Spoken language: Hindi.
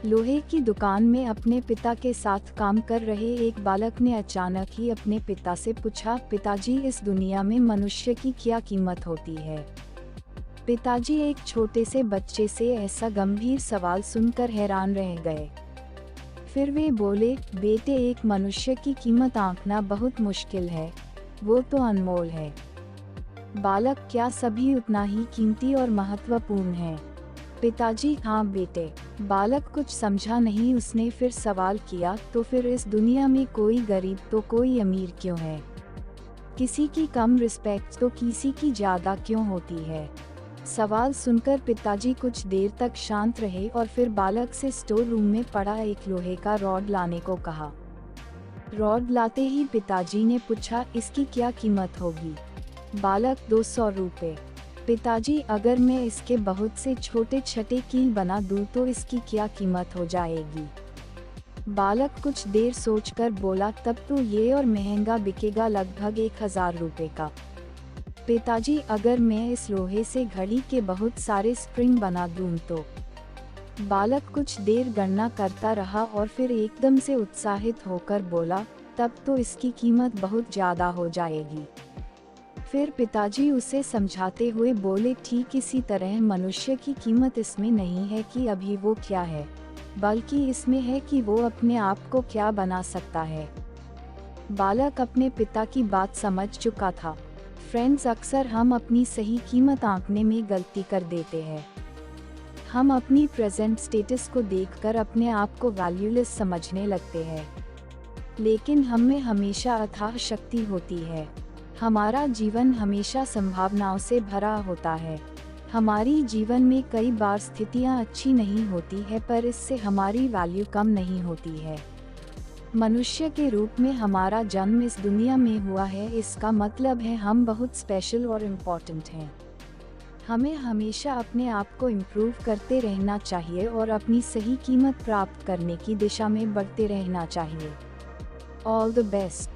लोहे की दुकान में अपने पिता के साथ काम कर रहे एक बालक ने अचानक ही अपने पिता से पूछा, पिताजी, इस दुनिया में मनुष्य की क्या कीमत होती है? पिताजी एक छोटे से बच्चे से ऐसा गंभीर सवाल सुनकर हैरान रह गए। फिर वे बोले, बेटे, एक मनुष्य की कीमत आंकना बहुत मुश्किल है, वो तो अनमोल है। बालक, क्या सभी उतना ही कीमती और महत्वपूर्ण हैं? पिताजी, हाँ बेटे। बालक कुछ समझा नहीं। उसने फिर सवाल किया, तो फिर इस दुनिया में कोई गरीब तो कोई अमीर क्यों है? किसी की कम रिस्पेक्ट तो किसी की ज्यादा क्यों होती है? सवाल सुनकर पिताजी कुछ देर तक शांत रहे और फिर बालक से स्टोर रूम में पड़ा एक लोहे का रॉड लाने को कहा। रॉड लाते ही पिताजी ने पूछा, इसकी क्या कीमत होगी? बालक, 200 रुपये। पिताजी, अगर मैं इसके बहुत से छोटे छठे कील बना दूं तो इसकी क्या कीमत हो जाएगी? बालक कुछ देर सोचकर बोला, तब तो ये और महंगा बिकेगा, लगभग 1000 रुपये का। पिताजी, अगर मैं इस लोहे से घड़ी के बहुत सारे स्प्रिंग बना दूं तो? बालक कुछ देर गणना करता रहा और फिर एकदम से उत्साहित होकर बोला, तब तो इसकी कीमत बहुत ज़्यादा हो जाएगी। फिर पिताजी उसे समझाते हुए बोले, ठीक इसी तरह मनुष्य की कीमत इसमें नहीं है कि अभी वो क्या है, बल्कि इसमें है कि वो अपने आप को क्या बना सकता है। बालक अपने पिता की बात समझ चुका था। फ्रेंड्स, अक्सर हम अपनी सही कीमत आंकने में गलती कर देते हैं। हम अपनी प्रेजेंट स्टेटस को देखकर अपने आप को वैल्यूलेस समझने लगते हैं, लेकिन हम में हमेशा अथाह शक्ति होती है। हमारा जीवन हमेशा संभावनाओं से भरा होता है। हमारी जीवन में कई बार स्थितियां अच्छी नहीं होती है, पर इससे हमारी वैल्यू कम नहीं होती है। मनुष्य के रूप में हमारा जन्म इस दुनिया में हुआ है, इसका मतलब है हम बहुत स्पेशल और इम्पोर्टेंट हैं। हमें हमेशा अपने आप को इम्प्रूव करते रहना चाहिए और अपनी सही कीमत प्राप्त करने की दिशा में बढ़ते रहना चाहिए। All the best.